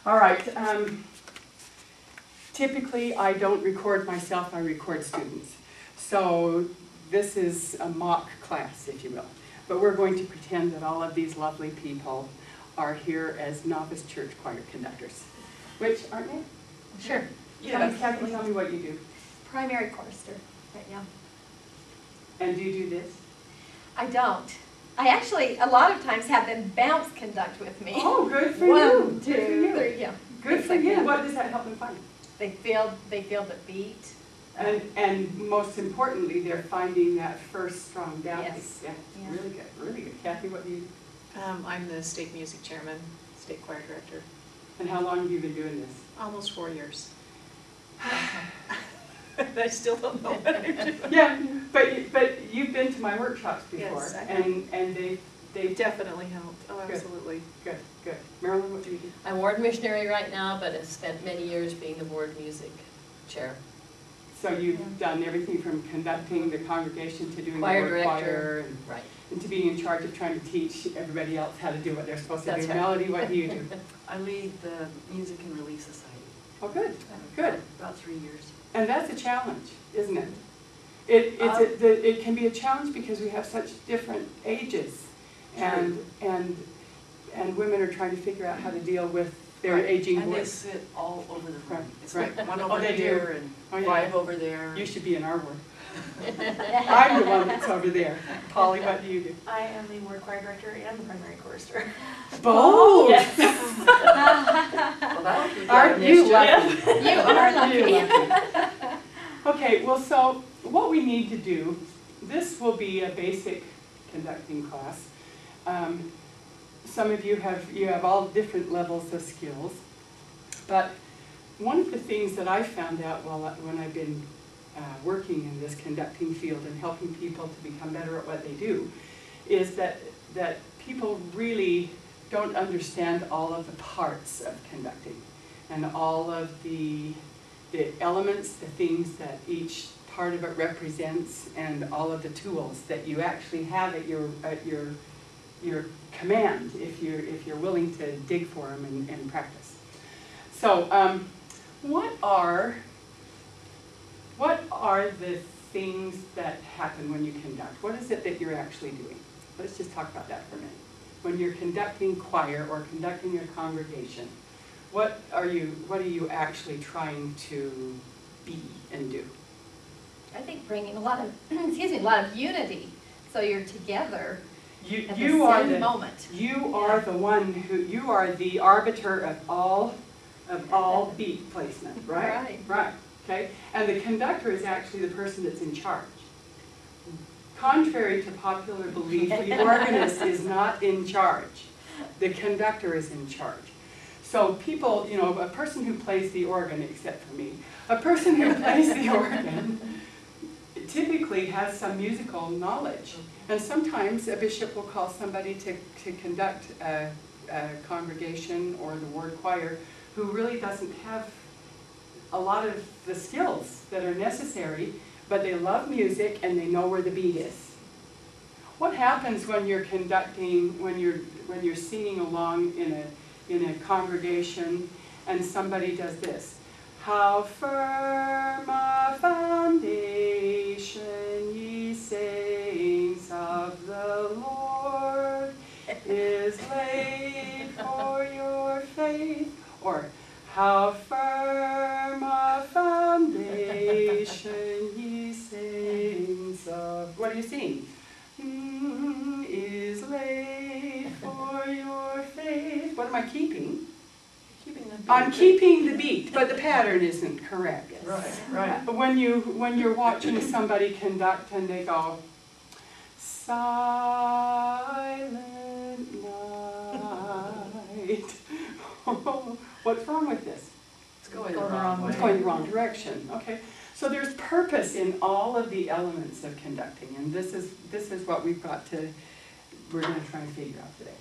All right. Typically, I don't record myself, I record students. So this is a mock class, if you will. But we're going to pretend that all of these lovely people are here as novice church choir conductors. Which, aren't they? Sure. Yeah. Kathy, tell me what you do. Primary chorister right now. And do you do this? I don't. I actually, a lot of times, have them bounce conduct with me. Oh, good for One, you. two, Good for you. three, yeah. Good for you. What does that help them find? They feel the beat. And most importantly, they're finding that first strong down beat. Yes. Yeah. Yeah. Really good, really good. Kathy, what do you do? I'm the state music chairman, state choir director. And how long have you been doing this? Almost 4 years. I still don't know what I'm doing. Yeah, but you've been to my workshops before, Yes, I have. and they Definitely helped. Oh, Good. absolutely. good. Marilyn, what do you do? I'm ward missionary right now, but have spent many years being the ward music chair. So you've done everything from conducting the congregation to doing Choir the word choir director, and, right. and to being in charge of trying to teach everybody else how to do what they're supposed to That's do. right. Melody, what do you do? I lead the Music and Relief Society. Oh, good, good. About 3 years. And that's a challenge, isn't it? It can be a challenge because we have such different ages, and women are trying to figure out how to deal with their aging And they voice. sit all over the room. Right, It's right. like one Oh, over they do. here and Oh, yeah. 5 over there. You should be in our ward. I'm the one that's over there. Polly, what do you do? I am the ward choir director and the primary chorister. Both. Yes. Well, that'll keep Aren't on you this lucky? job. You are Aren't you lucky. lucky? Okay, well, so what we need to do, this will be a basic conducting class. Some of you have all different levels of skills, but one of the things that I found out when I've been working in this conducting field and helping people to become better at what they do is that people really don't understand all of the parts of conducting and all of the elements, the things that each part of it represents, and all of the tools that you actually have at your command if you're willing to dig for them and practice. So what are the things that happen when you conduct? What is it that you're actually doing? Let's just talk about that for a minute. When you're conducting choir or conducting your congregation, what are you actually trying to be and do? I think bringing a lot of, a lot of unity. So you're together at the You are same the moment. You are the one who, you are the arbiter of all beat placement, right? Right. Right, okay? And the conductor is actually the person that's in charge. Contrary to popular belief, the organist is not in charge. The conductor is in charge. So people, a person who plays the organ, except for me, a person who plays the organ typically has some musical knowledge. And sometimes a bishop will call somebody to conduct a congregation or the ward choir who really doesn't have a lot of the skills that are necessary, but they love music and they know where the beat is. What happens when you're conducting, when you're singing along in a congregation and somebody does this? How firm a foundation, ye saints of the Lord, is laid for your faith. Or, how firm a foundation, ye saints of... What are you singing? Is laid for your faith. What am I keeping? I'm keeping the beat, but the pattern isn't correct. Right. When you're watching somebody conduct and they go, silent night. What's wrong with this? It's going the wrong way. It's going the wrong direction. Okay. So there's purpose in all of the elements of conducting, and this is what we're going to try and figure out today.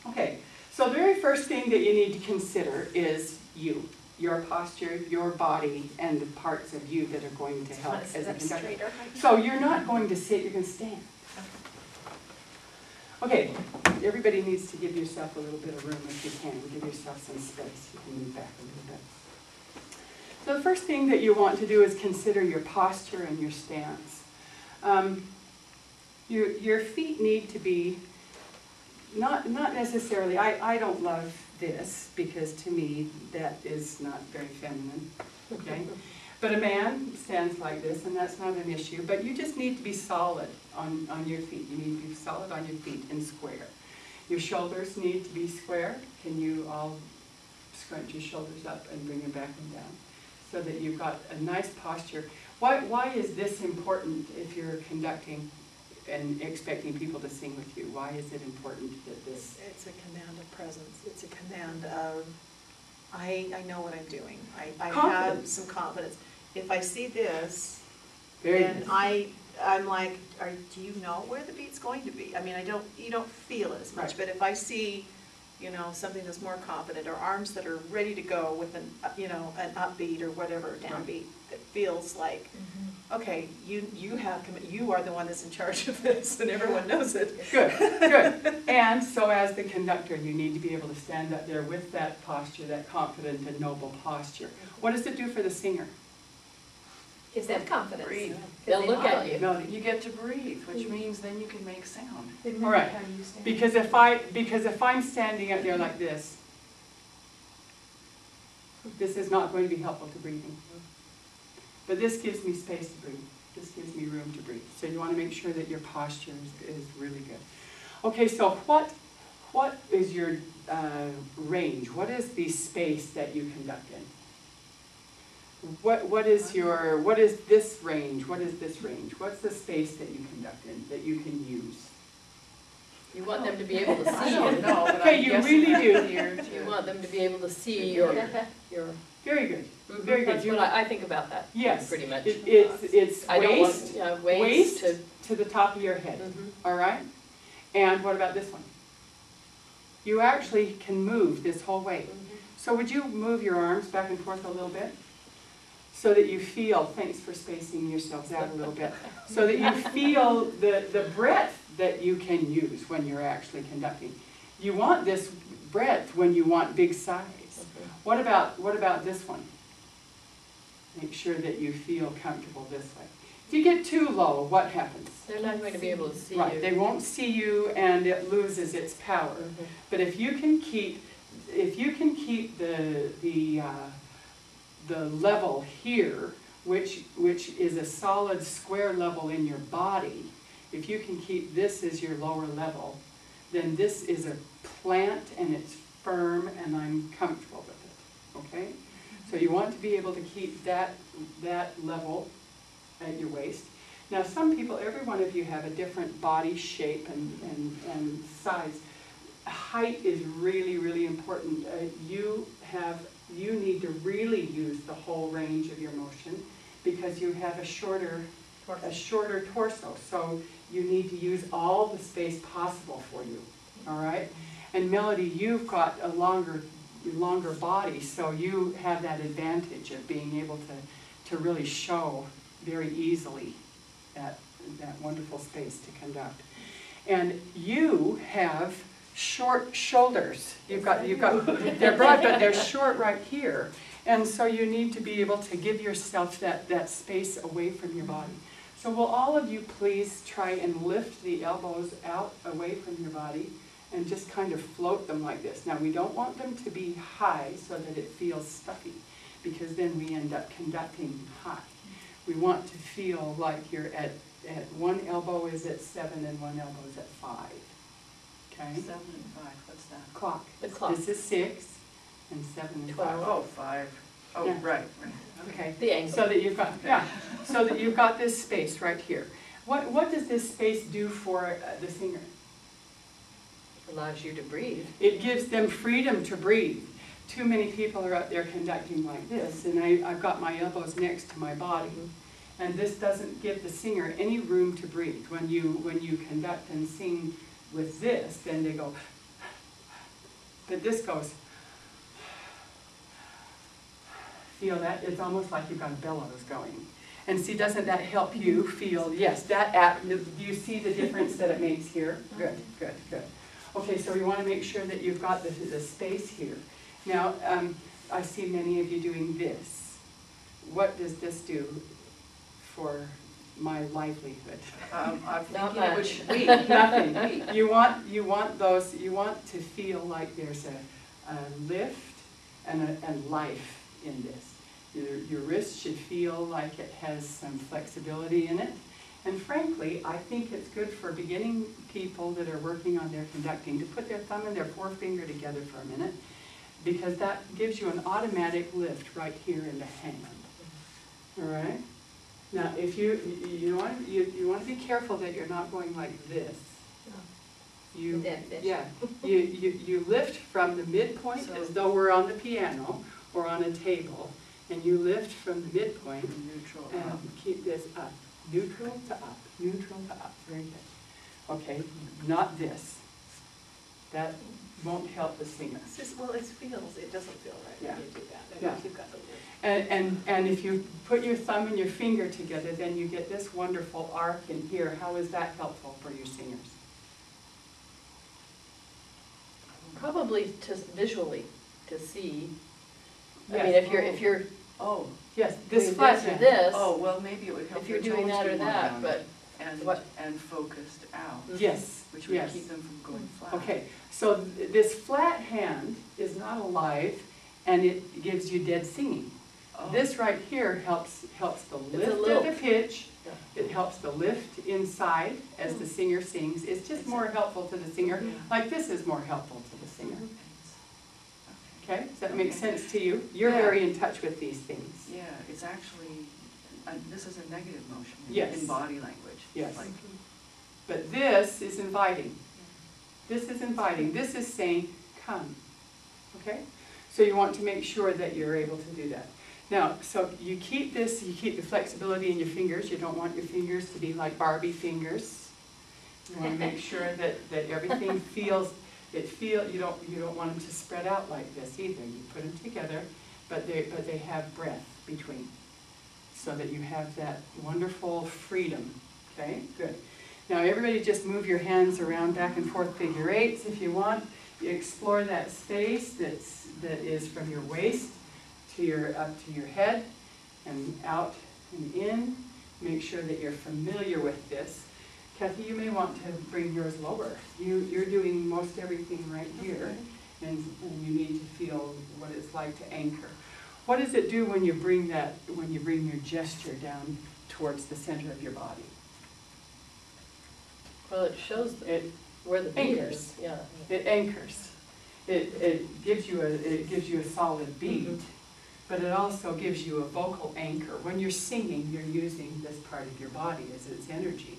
Okay. So the very first thing that you need to consider is your posture, your body, and the parts of you that are going to help as a conductor. So you're not going to sit, you're going to stand. Okay, everybody needs to give yourself a little bit of room if you can. Give yourself some space. You can move back a little bit. So the first thing that you want to do is consider your posture and your stance. Your feet need to be, not necessarily, I don't love this because to me that is not very feminine, okay? But a man stands like this and that's not an issue, but you just need to be solid on your feet. You need to be solid on your feet and square. Your shoulders need to be square. Can you all scrunch your shoulders up and bring them back and down so that you've got a nice posture? Why is this important if you're conducting and expecting people to sing with you? Why is it important that this? It's a command of presence. It's a command of, I know what I'm doing. I have Confidence. some confidence. If I see this, Very then good. I'm like, do you know where the beat's going to be? I mean, you don't feel it as much, Right. but if I see, you know, something that's more confident, or arms that are ready to go with an, you know, an upbeat or whatever, downbeat, that feels like, okay, you are the one that's in charge of this, and everyone knows it. Good, good. And so as the conductor, you need to be able to stand up there with that posture, that confident and noble posture. What does it do for the singer? Gives them confidence. Breathe. 'Cause They'll they look at model you. Melody? You get to breathe, which means then you can make sound. All right. Because if I'm standing up there like this is not going to be helpful to breathing. But this gives me space to breathe. This gives me room to breathe. So you want to make sure that your posture is really good. Okay, so what is your range? What is the space that you conduct in? What is this range? What is this range? What's the space that you conduct in that you can use? You want them to be able to I see don't you. know, but Okay, I'm you guessing really I'm do. here You to- want them to be able to see your. Very good. Very good. That's You- what I think about that. Yes. Pretty much. It's I don't want, waist yeah, waist to. to the top of your head. Mhm. All right? And what about this one? You actually can move this whole way. So would you move your arms back and forth a little bit? So that you feel, thanks for spacing yourselves out a little bit, so that you feel the breadth that you can use when you're actually conducting. You want this breadth when you want big size. What about this one? Make sure that you feel comfortable this way. If you get too low, what happens? They're not going to be able to see Right, you. they won't see you and it loses its power. Mhm. But if you can keep the level here, which is a solid square level in your body, if you can keep this as your lower level, then this is a plant and it's firm and I'm comfortable with it, okay? So you want to be able to keep that level at your waist. Now some people, every one of you have a different body shape and size. Height is really, really important. You need to really use the whole range of your motion because you have a shorter torso. So you need to use all the space possible for you, all right? And Melody, you've got a longer body, so you have that advantage of being able to really show very easily that wonderful space to conduct. And you have short shoulders. You've got they're broad, but they're short right here. And so you need to be able to give yourself that space away from your body. So will all of you please try and lift the elbows out away from your body and just kind of float them like this. Now we don't want them to be high so that it feels stuffy because then we end up conducting high. We want to feel like you're at one elbow is at 7 and one elbow is at 5. Okay? 7 and 5, what's that? Clock. The clock. This is 6 and 7 and 5. Oh, 5. Oh, Yeah. right. Okay. The angle. So that you've got this space right here. What does this space do for the singer? Allows you to breathe. It gives them freedom to breathe. Too many people are out there conducting like this, and I've got my elbows next to my body. And this doesn't give the singer any room to breathe. When you conduct and sing with this, then they go, but this goes, feel that? It's almost like you've got bellows going. And see, doesn't that help you feel, yes, do you see the difference that it makes here? Good, good, good. Okay, so you want to make sure that you've got the space here. Now, I see many of you doing this. What does this do for my livelihood? I'm Not thinking it much. would weak. Nothing. You want to feel like there's a lift and life in this. Your wrist should feel like it has some flexibility in it. And frankly, I think it's good for beginning people that are working on their conducting to put their thumb and their forefinger together for a minute, because that gives you an automatic lift right here in the hand. All right? Now, if you want to be careful that you're not going like this. You, Dead fish. yeah, you lift from the midpoint as though we're on the piano or on a table, and you lift from the midpoint Neutral and up. keep this up, neutral to up, neutral to up. Very good. Okay, not this. That won't help the singer. It's just, well, it doesn't feel right Yeah. when you do that. Yeah. You've got the lift. And if you put your thumb and your finger together, then you get this wonderful arc in here. How is that helpful for your singers? Probably to visually, to see. I Yes. mean, if you're Oh, Yes, doing this this flat or hand. this, oh, well, maybe it would help if you're your doing toes that be or more that, rounded but and, what- and focused out, Yes, which would yes. keep them from going flat. Okay, so this flat hand is not alive, and it gives you dead singing. Oh. This right here helps the a lift of lilt. the pitch. Yeah. It helps the lift inside as the singer sings. It's just more helpful to the singer, like this is more helpful to the singer. Okay. Okay, does that make sense to you? You're Yeah. very in touch with these things. Yeah, it's actually, this is a negative motion Yes. in body language. Yes. Like, But this is inviting. This is inviting. This is saying, come. Okay? So you want to make sure that you're able to do that. Now, so you keep this, you keep the flexibility in your fingers. You don't want your fingers to be like Barbie fingers. You want to make sure that everything feels, you don't want them to spread out like this either. You put them together, but they have breath between, so that you have that wonderful freedom. Okay, good. Now everybody just move your hands around back and forth figure eights if you want. You explore that space that is from your waist to up to your head and out and in. Make sure that you're familiar with this. Kathy, you may want to bring yours lower. You're doing most everything right here, and you need to feel what it's like to anchor. What does it do when you bring your gesture down towards the center of your body? well, it shows It where the beat anchors. is. Yeah. It anchors. It gives you a solid beat, but it also gives you a vocal anchor. When you're singing, you're using this part of your body as its energy.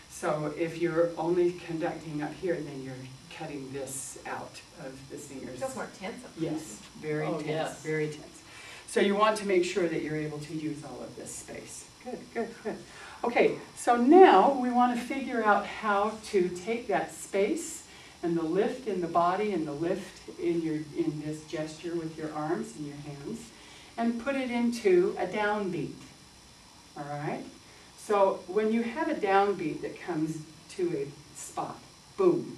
So if you're only conducting up here, then you're cutting this out of the singer's. It feels more tense up. Yes, very Oh, tense, yes. very tense. So you want to make sure that you're able to use all of this space. Good, good, good. Okay, so now we want to figure out how to take that space and the lift in the body and the lift in this gesture with your arms and your hands, and put it into a downbeat. All right? So when you have a downbeat that comes to a spot, boom,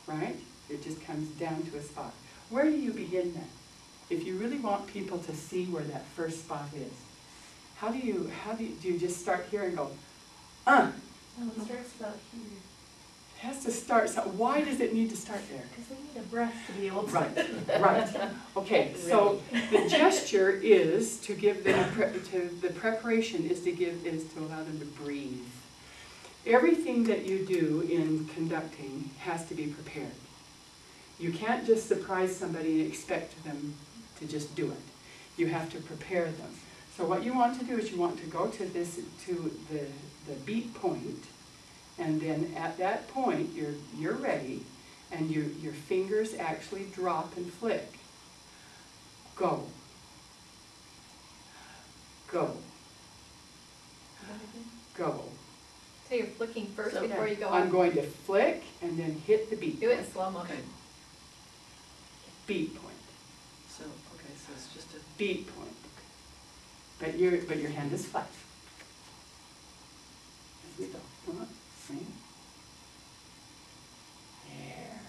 right? It just comes down to a spot. Where do you begin then? If you really want people to see where that first spot is, do you just start here and go, Oh, it starts about here, It has to start, so why does it need to start there? because we need a breath to be able to. Right, right. Okay, so the gesture is to give them, the preparation is to allow them to breathe. Everything that you do in conducting has to be prepared. You can't just surprise somebody and expect them to just do it. You have to prepare them. So what you want to do is you want to go to the beat point, and then at that point you're ready, and your fingers actually drop and flick. Go. Go. Go. So you're flicking first So, before you go I'm on. going to flick and then hit the beat. Do it in slow motion. okay, Beat point. so it's just a, Beat point. But your hand is flat. you go. Come on, swing. There.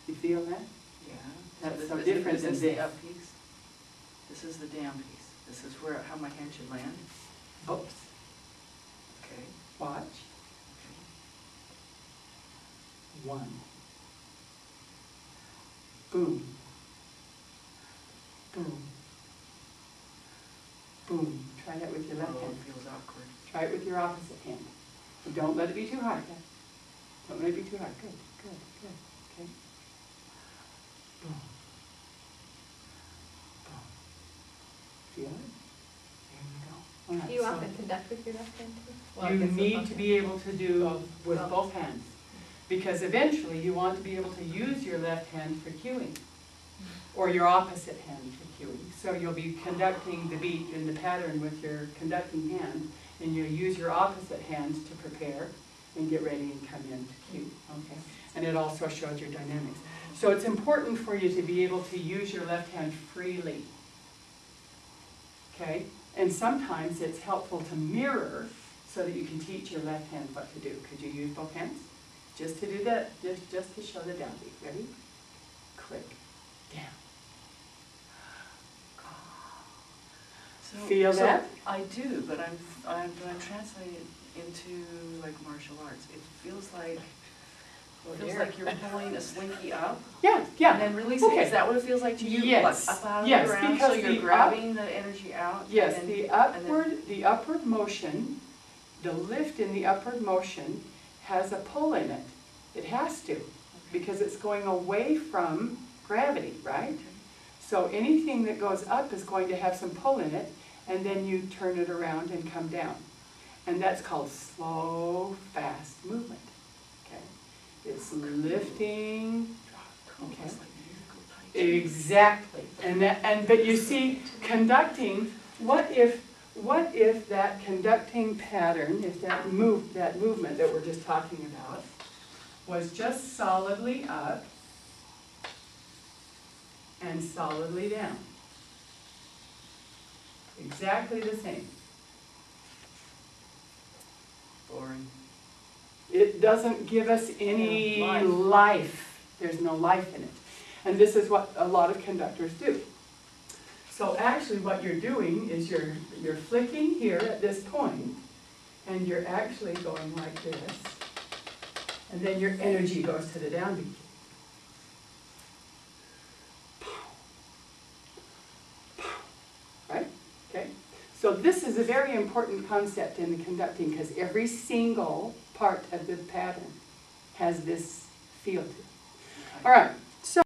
You feel that? Yeah. That's this- so this- different Is than this the this. up piece? This is the down piece. This is where, how my hand should land? Oops. Okay. Watch. Okay. 1. Boom. Boom. Boom. Try that with your left Oh, hand. it feels awkward. Try it with your opposite hand. And don't let it be too hard. Don't let it be too hard. Good, good, good. Okay. Boom. Boom. Feel it? There you go. All right, Do you so often conduct with your left hand too? Well, I you guess with need both to hands. be able to do with Both. both hands. Because eventually you want to be able to use your left hand for cueing. Or your opposite hand for cueing. So you'll be conducting the beat in the pattern with your conducting hand, and you'll use your opposite hand to prepare and get ready and come in to cue. Okay? And it also shows your dynamics. So it's important for you to be able to use your left hand freely. Okay? And sometimes it's helpful to mirror so that you can teach your left hand what to do. Could you use both hands? Just to do that, just to show the downbeat. Ready? Click. Down. So, Feel that? I do, but when I'm translating it into like martial arts, it feels like you're pulling a slinky up Yeah, yeah. and then releasing. Okay. Is that what it feels like to you? Yes. Like up out of Yes, the ground, because so you're the grabbing the energy out. Yes, and the then- upward motion, the lift in the upward motion has a pull in it. It has to, because it's going away from gravity, right? So anything that goes up is going to have some pull in it, and then you turn it around and come down. And that's called slow, fast movement. Okay? It's lifting. Okay. It's like musical Tai Chi. Exactly. But you see, conducting, what if that conducting pattern, if that movement that we're just talking about, was just solidly up and solidly down. Exactly the same. Boring. It doesn't give us any Life. life. There's no life in it. And this is what a lot of conductors do. So actually what you're doing is you're flicking here at this point, and you're actually going like this, and then your energy goes to the downbeat. Right? Okay? So this is a very important concept in the conducting, because every single part of the pattern has this feel to it. All right, so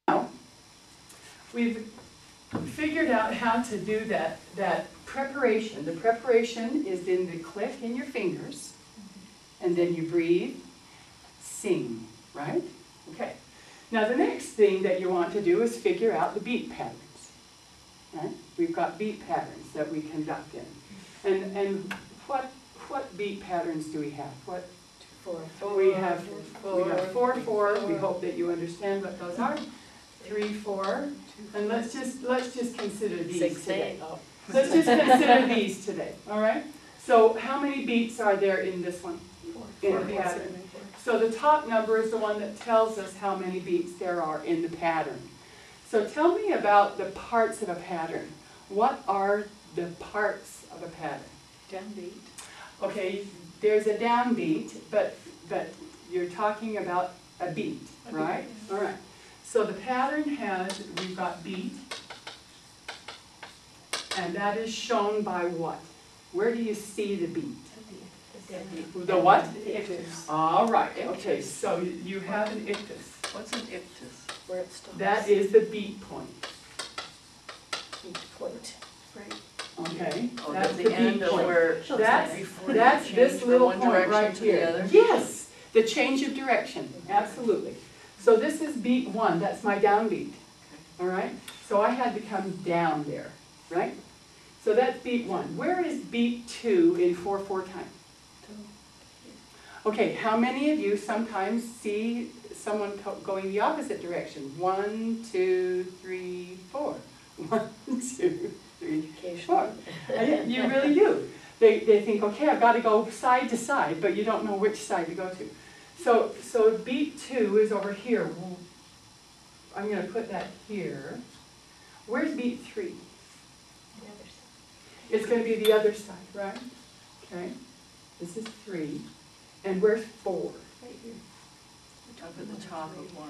now we've figured out how to do that preparation. The preparation is in the click in your fingers, and then you breathe, sing, right? Okay. Now the next thing that you want to do is figure out the beat patterns. Right? We've got beat patterns that we conduct in. And what beat patterns do we have? What 4/4. we have 4/4. We hope that you understand what those are. 3/4. And let's just consider these today. 6/8. Oh. Let's just consider these today. All right? So how many beats are there in this one? In the pattern. So the top number is the one that tells us how many beats there are in the pattern. So tell me about the parts of a pattern. What are the parts of a pattern? Downbeat. Okay, there's a downbeat, but you're talking about a beat, right? All right. So the pattern has, we've got beat, and that is shown by what? Where do you see the beat? The what? All right, okay, so you have an ictus. What's an ictus? Where it stops. That is the beat point, Each point. okay? Oh, That's the the end beat of point. where That's you this change from little one point direction right to the here. other? Yes, the change of direction, absolutely. So this is beat 1, that's my downbeat, all right? So I had to come down there, right? So that's beat 1. Where is beat 2 in 4/4 time? Okay, how many of you sometimes see someone going the opposite direction? 1, 2, 3, 4. 1, 2, 3, 4. Occasionally. You really do. They think, okay, I've got to go side to side, but you don't know which side to go to. So beat 2 is over here. I'm going to put that here. Where's beat 3? It's going to be the other side, right? Okay. This is 3. And where's 4? Right here. Up at the top of 1.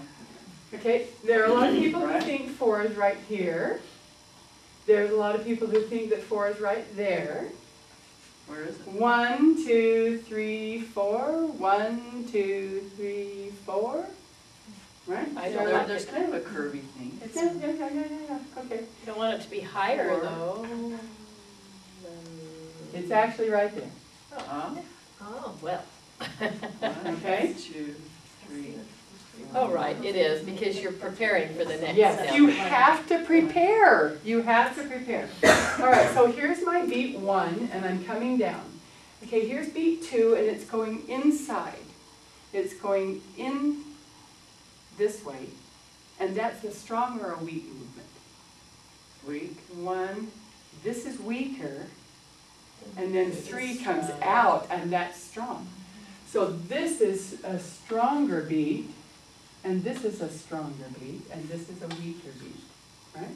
Okay, there are a lot of people who Right. think 4 is right here. There's a lot of people who think that 4 is right there. Where is it? 1, 2, 3, 4. 1, 2, 3, 4. Right? I So don't like There's kind of a curvy thing. yeah. Okay. You don't want it to be higher Or- though. It's actually right there. Oh, well. 1, Okay. 2, 3. Oh, right, it is, because you're preparing for the next Yes, step. you have to prepare. You have to prepare. All right, so here's my beat 1, and I'm coming down. Okay, here's beat 2, and it's going inside. It's going in this way, and that's a strong or a weak movement. Weak. 1, this is weaker, and then 3 comes out, and that's strong. So this is a stronger beat, and this is a stronger beat, and this is a weaker beat, right?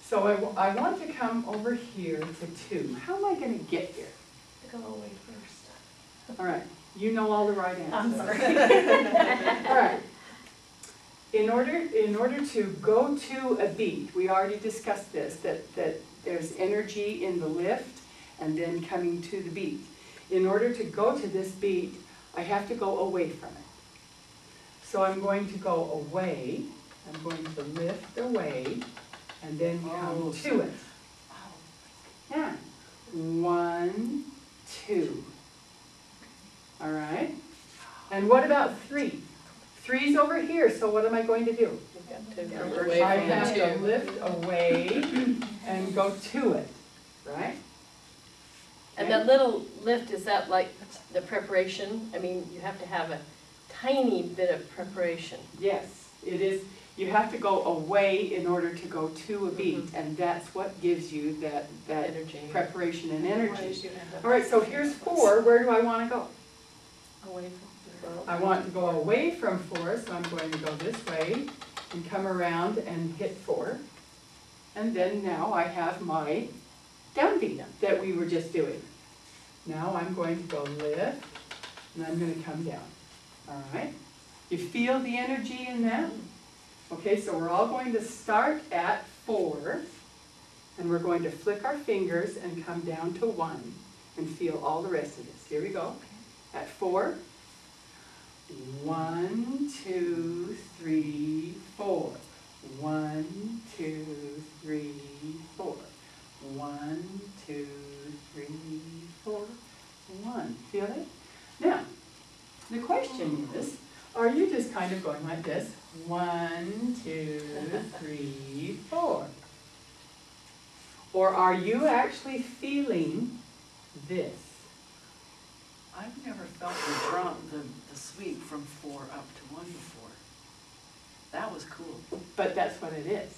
So I want to come over here to 2. How am I going to get here? Go away first. All right, you know all the right answers. I'm sorry. All right. In order to go to a beat, we already discussed this, that there's energy in the lift and then coming to the beat. In order to go to this beat, I have to go away from it. So I'm going to go away, I'm going to lift away, and then come to it. Yeah. 1, 2. All right. And what about 3? 3's over here, so what am I going to do? You've got to go away I from have the to 2. lift away and go to it, right? And that little lift, is that like the preparation? I mean, you have to have a tiny bit of preparation. Yes, it is. You have to go away in order to go to a beat, Mhm. and that's what gives you that Energy. preparation and energy. Otherwise you end up- All right, so here's 4. Where do I want to go? Away from I want to go away from 4, so I'm going to go this way and come around and hit 4. And then now I have my downbeat that we were just doing. Now I'm going to go lift, and I'm going to come down. All right? You feel the energy in that? Okay, so we're all going to start at 4, and we're going to flick our fingers and come down to 1 and feel all the rest of this. Here we go. At 4. 1, 2, 3, 4. 1, 2, 3, 4. 1, 2, 3, 4. 1. Feel it? Now, the question is, are you just kind of going like this? 1, 2, 3, 4. Or are you actually feeling this? I've never felt the sweep from 4 up to 1 before. That was cool. But that's what it is.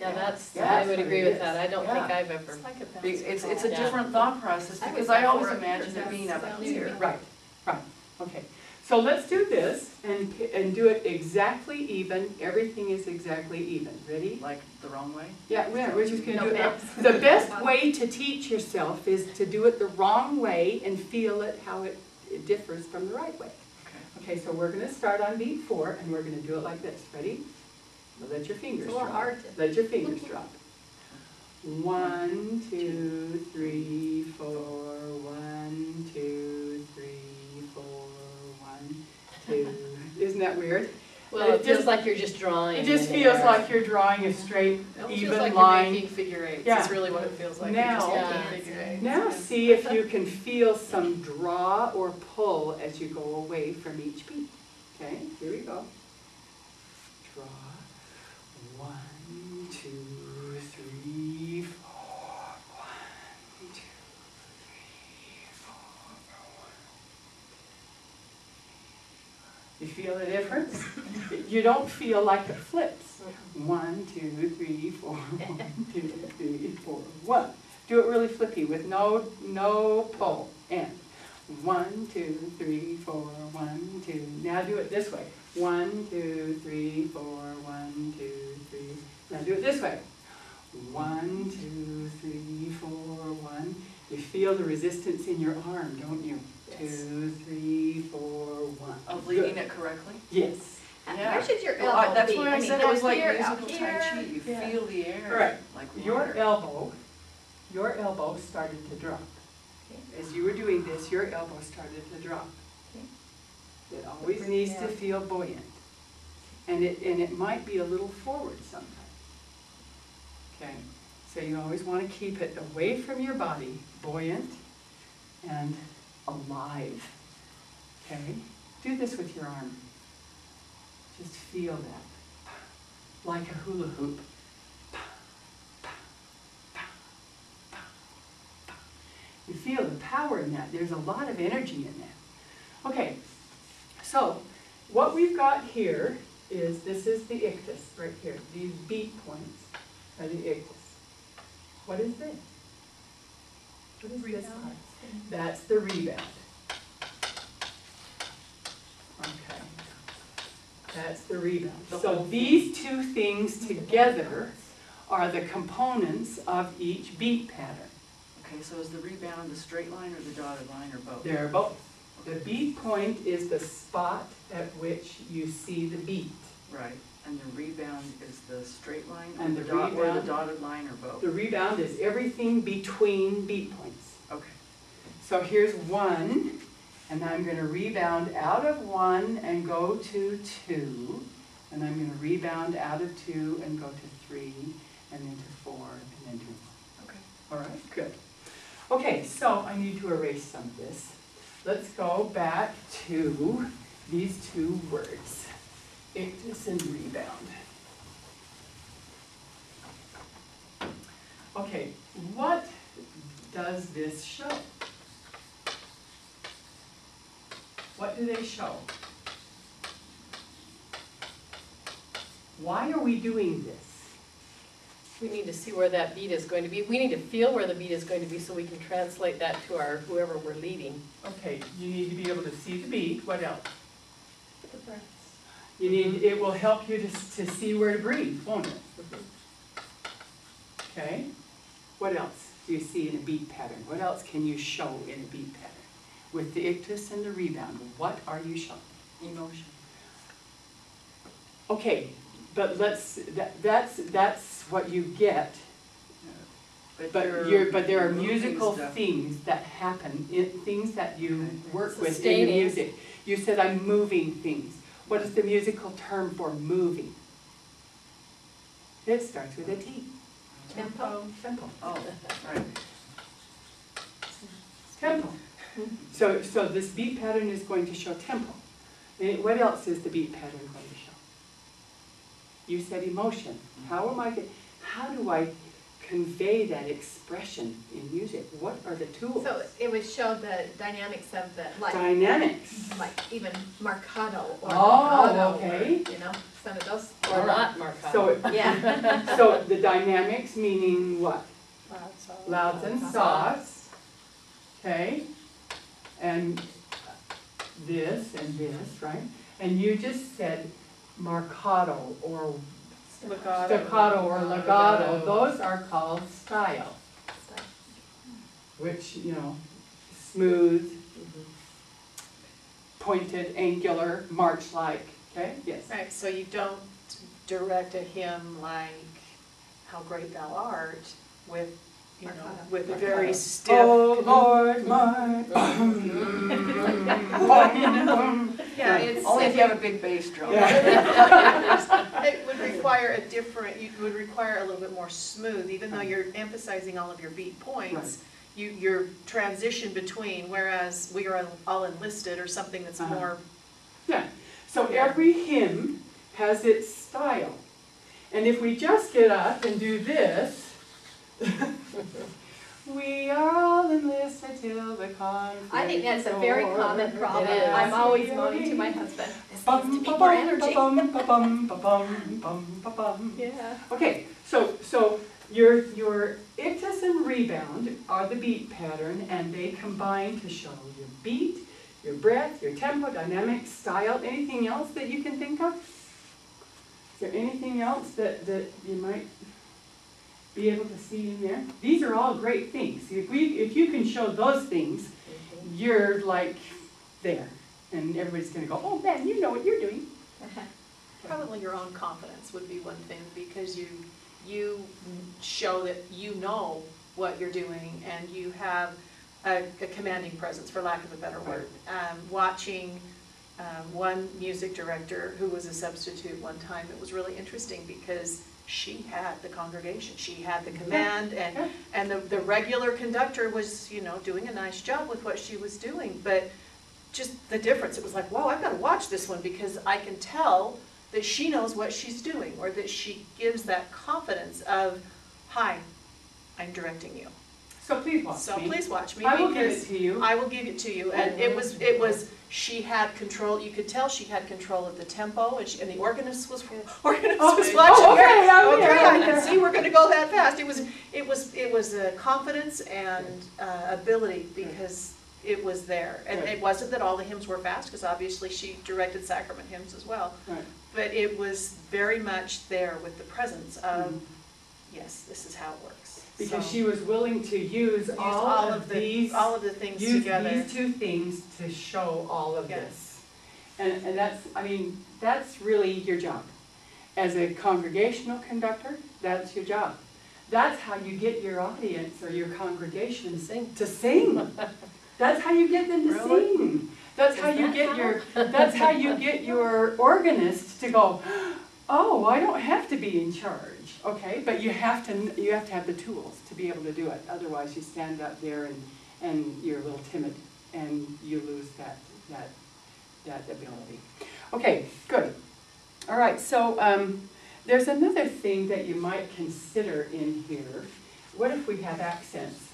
Yeah, Yeah, I that's would what agree it with is. that. I don't think Yeah. I've ever. It's like a bounce It's a Yeah. different thought process, I because was I always for it imagined because it being up that's here. Right, right, okay. So let's do this and do it exactly even. Everything is exactly even. Ready? Like the wrong way? Yeah, we're just gonna No do it. bounce. The best way to teach yourself is to do it the wrong way and feel it how it differs from the right way. Okay. Okay, so we're gonna start on beat 4 and we're gonna do it like this. Ready? Now let your fingers It's a little drop. hard to- Let your fingers drop. 1, 2, 3, 4. 1, 2, 3, 4. 1, 2. Isn't that weird? Well, it It feels just- like you're just drawing. It just in feels there. like you're drawing a straight, It almost even feels like line. you're making figure eights, Yeah. is really what it feels like. Now- You're just Yeah. making figure eights. Now see if you can feel some draw or pull as you go away from each beat. Okay, here we go. Draw. 1, 2, 3, 4. 1, 2, 3, 4. You feel the difference? You don't feel like it flips. 1, 2, 3, 4. 1, 2, 3, 4. 1. Do it really flippy with no pull. And 1, 2, 3, 4, 1, 2. Now do it this way. 1, 2, 3, 4, 1, 2, 3. Now do it this way. 1, 2, 3, 4, 1. You feel the resistance in your arm, don't you? Yes. 2, 3, 4, 1. Of leading Good. it correctly? Yes. Where should your Well, elbow be? that's why I mean, said it was up like here, musical up Tai here? Chi, you Yeah. feel the air, Correct. like Your water. elbow started to drop. Okay. As you were doing this, your elbow started to drop. Okay. It always needs to feel buoyant. And it might be a little forward sometimes. Okay? So you always want to keep it away from your body, buoyant and alive. Okay? Do this with your arm. Just feel that. Like a hula hoop. You feel the power in that. There's a lot of energy in that. Okay, so what we've got here is, this is the ictus right here. These beat points are the ictus. What is this? What is this part? That's the rebound. Okay. That's the rebound. So these two things together are the components of each beat pattern. Okay, so is the rebound the straight line or the dotted line or both? They're both. The beat point is the spot at which you see the beat. Right, and the rebound is the straight line And or the or the rebound- dotted line or both? The rebound is everything between beat points. Okay, So here's 1, and I'm going to rebound out of 1 and go to 2, and I'm going to rebound out of 2 and go to 3, and then to 4, and then to 1. okay. All right, good. Okay, so I need to erase some of this. Let's go back to these two words, ictus and rebound. Okay, what does this show? What do they show? Why are we doing this? We need to see where that beat is going to be. We need to feel where the beat is going to be so we can translate that to our, whoever we're leading. Okay, you need to be able to see the beat. What else? The breaths. You need, it will help you to see where to breathe, won't it? Okay? What else do you see in a beat pattern? What else can you show in a beat pattern? With the ictus and the rebound, what are you showing? Emotion. Okay, but that's what you get. But there are moving musical stuff. things that happen, things that you Okay. work with in the Sustaining. music. You said I'm moving things. What is the musical term for moving? It starts with a T. Tempo. Tempo. Oh, right. Tempo. So this beat pattern is going to show tempo. And what else is the beat pattern going to show? You said emotion. How do I convey that expression in music? What are the tools? So it would show the dynamics of the, Dynamics. like even marcato or Oh, legato, okay. or, you know, some of those. Or not, Marco. So, Yeah. so the dynamics meaning what? Louds and softs. Okay? And this, right? And you just said marcato or staccato or legato. Those are called style, which, you know, smooth, pointed, angular, march-like. Okay? Yes. Right, so you don't direct a hymn like How Great Thou Art with, you know, Marcato. with a very stiff. Oh Lord, my. Yeah, it's. Only if you have a big bass drum. It would require a different, you would require a little bit more smooth, even though you're emphasizing all of your beat points. Your transition between, whereas we are all enlisted or something that's Uh-huh. more, Yeah, so every hymn has its style. And if we just get up and do this, we are all enlisted till the conflict. I think that's a very common problem. It is. I'm always moaning to my husband, this Bum, needs to be ba, more bum, energy. ba, bum, ba, bum, ba, bum, bum, ba, bum. Yeah. Okay, so Your ictus and rebound are the beat pattern, and they combine to show your beat, your breath, your tempo, dynamic, style. Anything else that you can think of? Is there anything else that you might be able to see in there? These are all great things. If you can show those things, you're like there, and everybody's going to go, oh man, you know what you're doing. Probably your own confidence would be one thing, because you show that you know what you're doing, and you have a commanding presence, for lack of a better word. Watching one music director who was a substitute one time, it was really interesting because she had the congregation, she had the command, and the regular conductor was, you know, doing a nice job with what she was doing, but just the difference, it was like, whoa, I've got to watch this one, because I can tell that she knows what she's doing, or that she gives that confidence of, hi, I'm directing you. So please watch me. So please watch me. I will give it because to you. I will give it to you. And it was, she had control, you could tell she had control of the tempo, and the organist was watching her. Okay, I can see we're gonna go that fast. It was a confidence and ability, because it was there. And it wasn't that all the hymns were fast, because obviously she directed sacrament hymns as well. Right. But it was very much there with the presence of, yes, this is how it works. Because So, she was willing to use all of the things use together. these two things to show all of this. And that's, I mean, that's really your job. As a congregational conductor, that's your job. That's how you get your audience or your congregation to sing. That's how you get them to sing. That's how you get your organist to go, oh, I don't have to be in charge. Okay, but you have to have the tools to be able to do it. Otherwise, you stand up there and you're a little timid, and you lose that ability. Okay, good. All right, so there's another thing that you might consider in here. What if we have accents?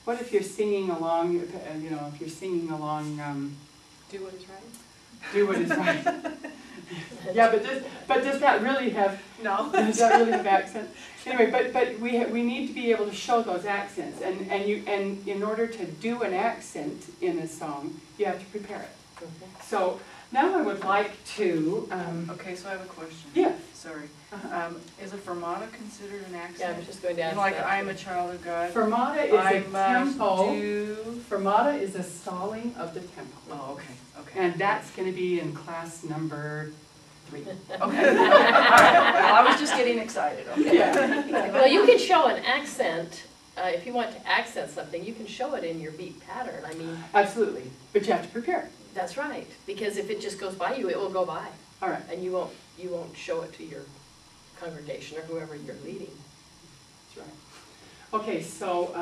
What if you're singing along, you know, if you're singing along, Do what is right. do what is right. Yeah, but does that really have, No. does that really have accents? Anyway, but we need to be able to show those accents, and in order to do an accent in a song, you have to prepare it. So now I would like to, Okay, so I have a question. yeah. Sorry. Uh-huh. Is a fermata considered an accent? Yeah, I was just going to ask Like, that. I'm a child of God. Fermata is a tempo. Do. Fermata is a stalling of the tempo. Oh, okay, okay. And that's going to be in class number 3. Okay, all right. Well, I was just getting excited, okay. Yeah. Well, you can show an accent, if you want to accent something, you can show it in your beat pattern. I mean, Absolutely, but you have to prepare it. that's right, because if it just goes by you, it will go by. All right. And you won't show it to your congregation or whoever you're leading. That's right. Okay, so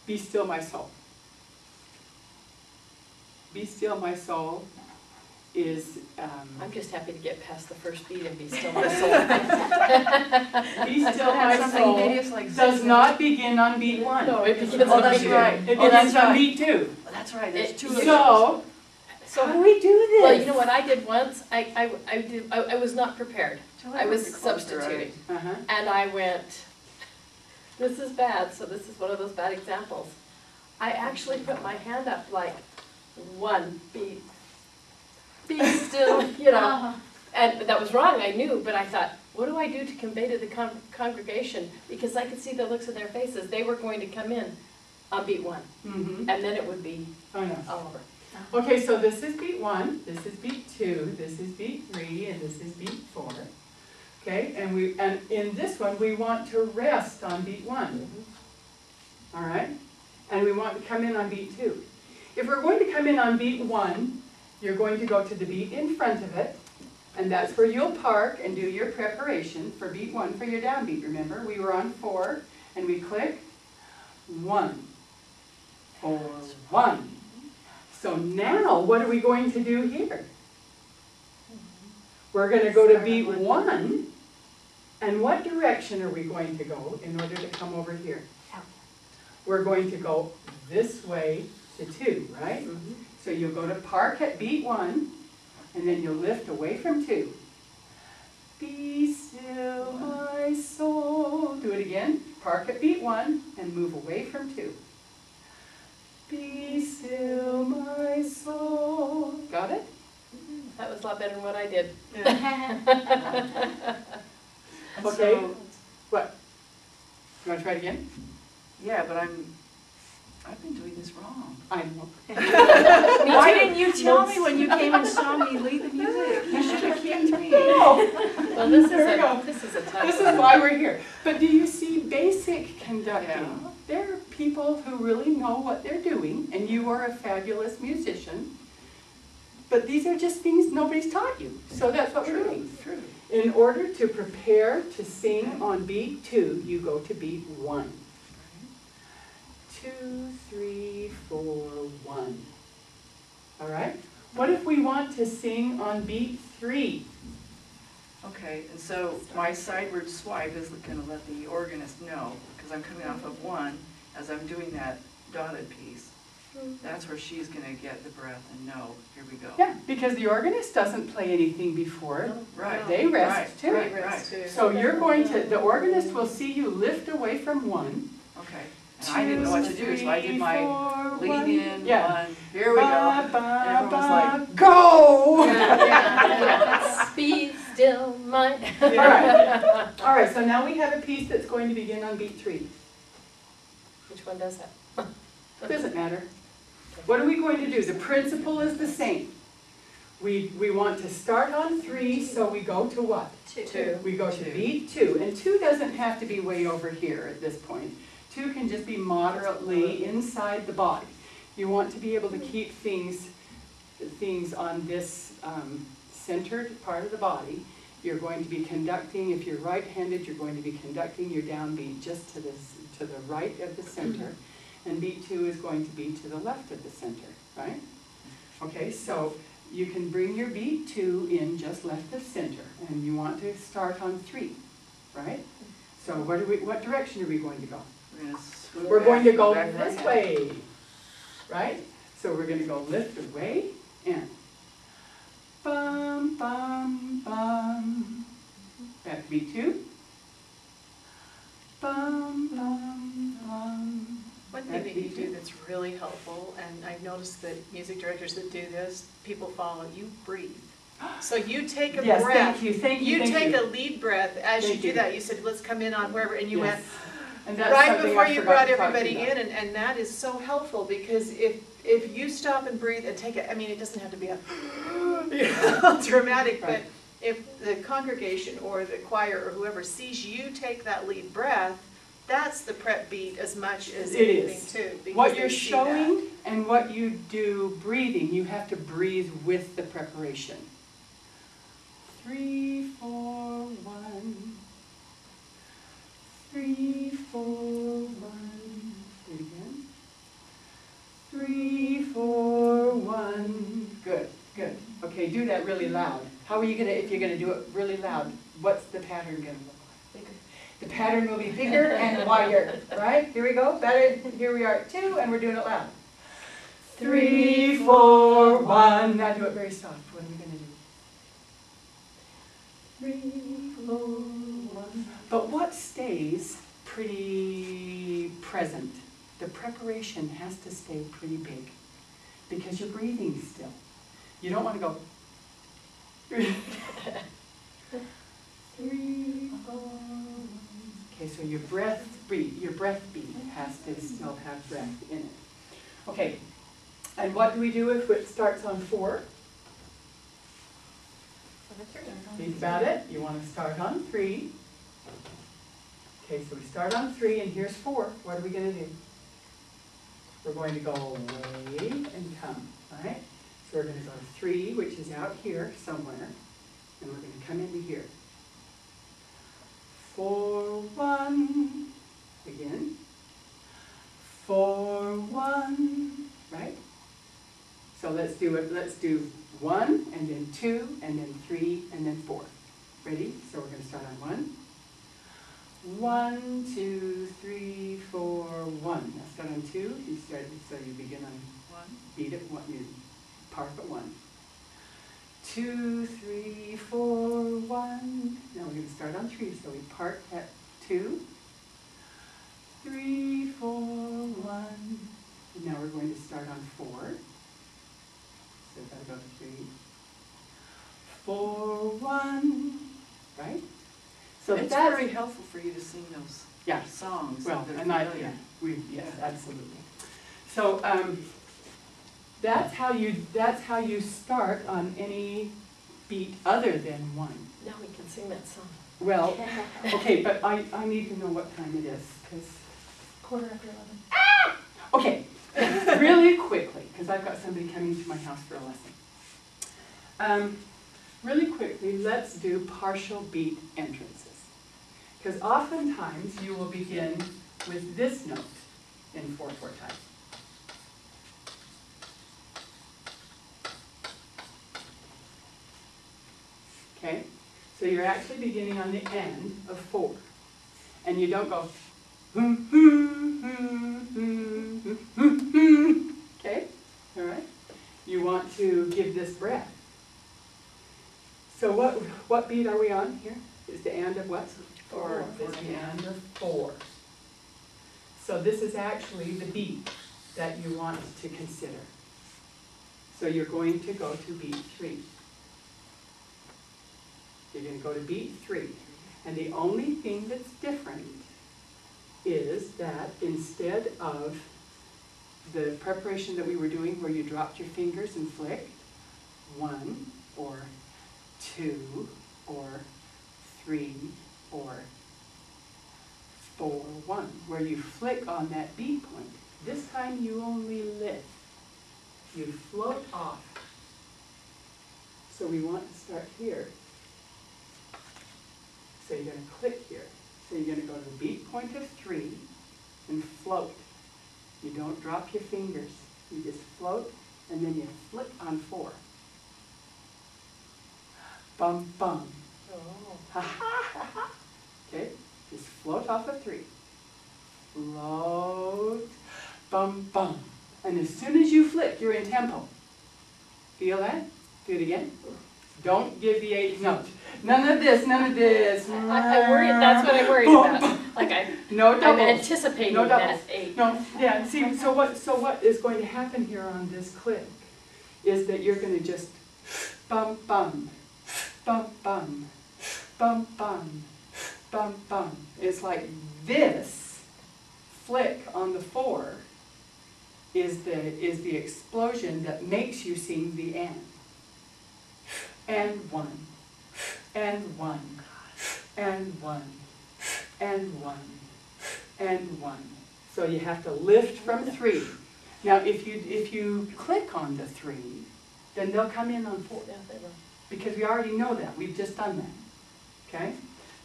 be still my soul. Be still my soul is I'm just happy to get past the first beat and be still my soul. be still Had my something soul hideous like does not begin on beat 1. No, it begins Oh, on that's beat right. It Oh, begins that's on right. beat 2. That's right, there's It- two of those. So how do we do this? Well, you know what I did once? I was not prepared. Tell I was everybody to close their substituting. eyes. Uh-huh. And I went, this is bad, so this is one of those bad examples. I actually put my hand up like, 1 beat. Be still, you know. And that was wrong, I knew, but I thought, what do I do to convey to the congregation? Because I could see the looks of their faces. They were going to come in on beat 1, Mm-hmm. and then it would be I know. all over. Okay, so this is beat 1, this is beat 2, this is beat 3, and this is beat 4. Okay, and in this one, we want to rest on beat 1. All right? And we want to come in on beat 2. If we're going to come in on beat 1, you're going to go to the beat in front of it, and that's where you'll park and do your preparation for beat 1 for your downbeat. Remember, we were on 4, and we click 1, 4, 1. So now, what are we going to do here? We're going to go to beat 1, and what direction are we going to go in order to come over here? We're going to go this way to 2, right? So you'll go to park at beat 1, and then you'll lift away from 2. Be still, my soul. Do it again. Park at beat 1 and move away from 2. Be still, my soul. Got it? That was a lot better than what I did. And Okay. so, What? You want to try it again? yeah, but I've been doing this wrong. I know. Why didn't you tell me when you came and saw me lead the music? You should have kept me. Well, this There we go. is a tough This one. is why we're here. But do you see basic conducting? Yeah. There are people who really know what they're doing, and you are a fabulous musician. But these are just things nobody's taught you. So that's what we're doing. True. In order to prepare to sing on beat 2, you go to beat 1. 2, 3, 4, 1. All right? What if we want to sing on beat 3? Okay, and so my sideward swipe is gonna let the organist know, because I'm coming off of 1, as I'm doing that dotted piece. That's where she's gonna get the breath and know, here we go. Yeah, because the organist doesn't play anything before. Right. They rest right, too. Right, Rest right, too. So you're going to, the organist will see you lift away from 1. okay. And I didn't know what to do, so I did my 2, 3, 4, lean in, Yeah. 1, here we go. Ba, ba, And everyone's like, ba, go! Yeah. Be still, my. All right. All right, so now we have a piece that's going to begin on beat 3. Which one does that? Doesn't matter. What are we going to do? The principle is the same. We want to start on 3, so we go to what? 2. We go to 2. beat 2, and 2 doesn't have to be way over here at this point. 2 can just be moderately inside the body. You want to be able to keep things on this centered part of the body. You're going to be conducting, if you're right-handed, you're going to be conducting your downbeat just to the right of the center. And beat 2 is going to be to the left of the center, right? Okay, so you can bring your beat 2 in just left of center, and you want to start on 3, right? So what direction are we going to go? We're gonna swoop We're going back, to go back this right. way, right? So we're going to go lift away and bum, bum, bum. Back to beat 2. Bum, bum, bum. One thing that you do that's really helpful, and I've noticed that music directors that do this, people follow, you breathe. So you take a Yes, breath. thank you, thank you, You thank take you. a lead breath as you Thank do you. that. You said, let's come in on wherever, and you went, Yes. And that's right something before I you forgot brought to talk to everybody you about. in, and that is so helpful, because if you stop and breathe and take it, I mean, it doesn't have to be a dramatic, but Right. if the congregation or the choir or whoever sees you take that lead breath, that's the prep beat as much as It anything is. too. because What they you're see showing that. and what you do breathing, you have to breathe with the preparation. 3, 4, 1. 3, 4, 1. Do it again. 3, 4, 1. Good, good. Okay, do that really loud. How are you gonna, if you're gonna do it really loud, what's the pattern gonna look like? The pattern will be bigger and wider, right? Here we go, better, here we are at 2, and we're doing it loud. 3, 4, 1. Now do it very soft. What are we gonna do? 3, 4, 1. But what stays pretty present? The preparation has to stay pretty big, because you're breathing still. You don't want to go. 3, 4, 1. Okay, so your breath beat has to still have breath in it. Okay, and what do we do if it starts on 4? Think about it. You want to start on 3. Okay, so we start on 3, and here's 4. What are we going to do? We're going to go away and come, right? So we're going to go to 3, which is out here somewhere, and we're going to come into here. 4, 1, again. 4, 1, right? So let's do it. Let's do 1, and then 2, and then 3, and then 4. Ready? So we're going to start on 1. 1, 2, 3, 4, 1. Now start on 2. You start, so you begin on 1. Beat at 1. You park at 1. 2, 3, 4, 1. Now we're going to start on 3, so we part at 2, 3, 4, 1. And now we're going to start on 4. So we've got to go to 3, 4, 1, right? So It's that's very helpful for you to sing those yeah. songs Well, that are and familiar. yes, absolutely. So that's how you start on any beat other than 1. Now we can sing that song. Well, okay, but I need to know what time it is, because. 11:15. Okay, really quickly, because I've got somebody coming to my house for a lesson. Really quickly, let's do partial beat entrances. Because oftentimes you will begin with this note in 4/4 time. Okay, so you're actually beginning on the end of 4. And you don't go, okay, all right? You want to give this breath. So what beat are we on here? Is the end of what? 4. Is the end of 4. So this is actually the beat that you want to consider. So you're going to go to beat 3. You're going to go to beat 3. And the only thing that's different is that instead of the preparation that we were doing where you dropped your fingers and flicked, 1 or 2 or 3 or 4, 1, where you flick on that beat point. This time you only lift. You float off. So we want to start here. So you're going to click here. So you're going to go to the beat point of 3 and float. You don't drop your fingers. You just float and then you flick on 4. Bum, bum. Oh. Ha ha ha ha. Okay, just float off of 3. Float, bum, bum. And as soon as you flick, you're in tempo. Feel that? Do it again. Don't give the 8th note. None of this, none of this. I worry, that's what I worried Boom. about. Like No I'm doubles. anticipating No doubles. that 8. No, yeah, see, so what is going to happen here on this click is that you're going to just bum, bum, bum, bum, bum, bum, bum, bum. It's like this flick on the 4 is the explosion that makes you sing the end. And 1, and 1, and 1, and 1, and 1. So you have to lift from 3. Now if you click on the 3, then they'll come in on 4. Yeah, they will. Because we already know that. We've just done that. Okay?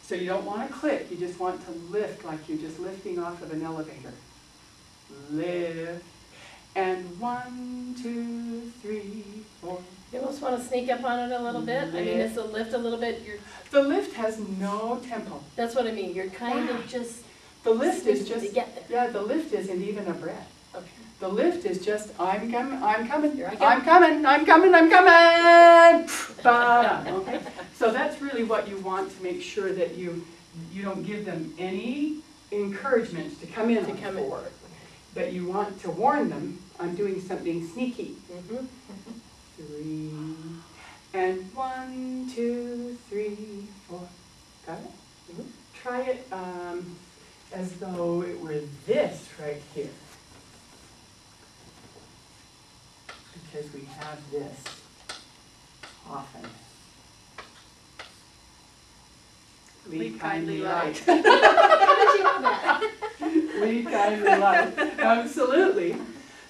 So you don't want to click. You just want to lift like you're just lifting off of an elevator. Lift. And 1, 2, 3, 4. You almost want to sneak up on it a little bit. I mean, is the lift a little bit, The lift has no tempo. that's what I mean. You're kind of just The lift is sneaking just, to get there. yeah, the lift isn't even a breath. Okay. The lift is just, I'm coming, I'm coming, Here I go. I'm coming, I'm coming, I'm coming. Ba-da, okay? So that's really what you want to make sure that you don't give them any encouragement to come in To on come in. 4. But you want to warn them, I'm doing something sneaky. Mm-hmm. 3, and 1, 2, 3, 4. Got it? Mhm. Try it as though it were this right here. Because we have this often. Lead kindly light. How did you know that? Lead kindly light. Absolutely.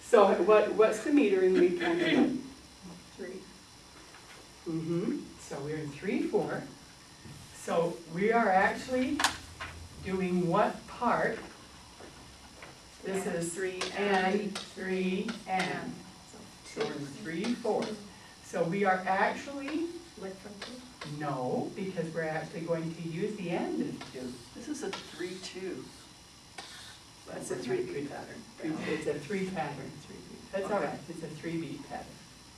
So what's the meter in lead kindly light? 3. Mm-hmm. So we're in 3, 4. So we are actually doing what part? This is 3 and 3 and. So we're in 3, 4. So we are actually, Lift from 2. no, because we're actually going to use the end of 2. This is a 3-2. That's a 3-beat pattern. It's a 3 pattern. That's all right. It's a 3-beat pattern.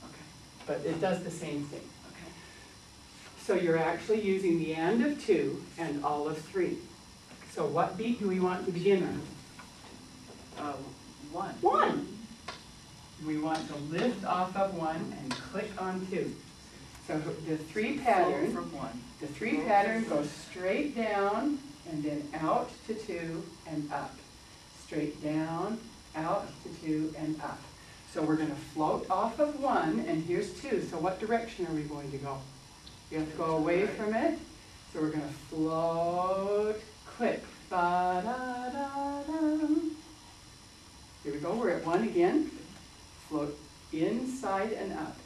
Okay, But it does the same thing. okay. So you're actually using the and of 2 and all of 3. So what beat do we want to begin on? 1. 1. We want to lift off of 1 and click on 2. So the 3 pattern, From 1. the 3 pattern goes straight down and then out to 2 and up. Straight down, out to 2 and up. So we're going to float off of 1 and here's 2. So what direction are we going to go? You have to go away from it. So we're going to float, click. Ba-da-da-dum. Here we go, we're at 1 again. Float inside and up.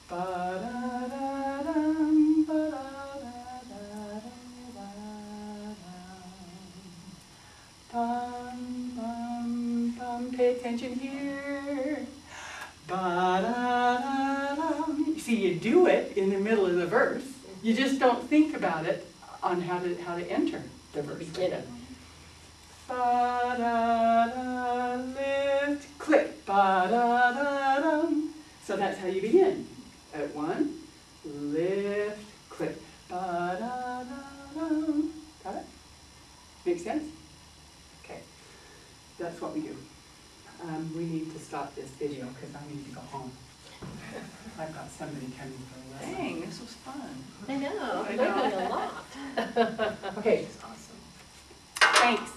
Ba-da-da-dum, ba-da-da-da-da-da-dum. Bum, bum, bum. Pay attention here. Ba-da-da-dum. You see, you do it in the middle of the verse. You just don't think about it on how to enter the verse. Beginning. Ba-da-da, lift, click, ba-da-da-dum. So that's how you begin. At 1, lift, click, ba-da-da-dum. Got it? Make sense? Okay, that's what we do. We need to stop this video because I need to go home. I've got somebody coming for a lesson. Dang, this was fun. I know. I I'm know. learning a lot. Okay, Awesome. thanks.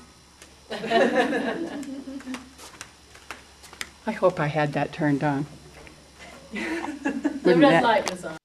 I hope I had that turned on. The red light was on.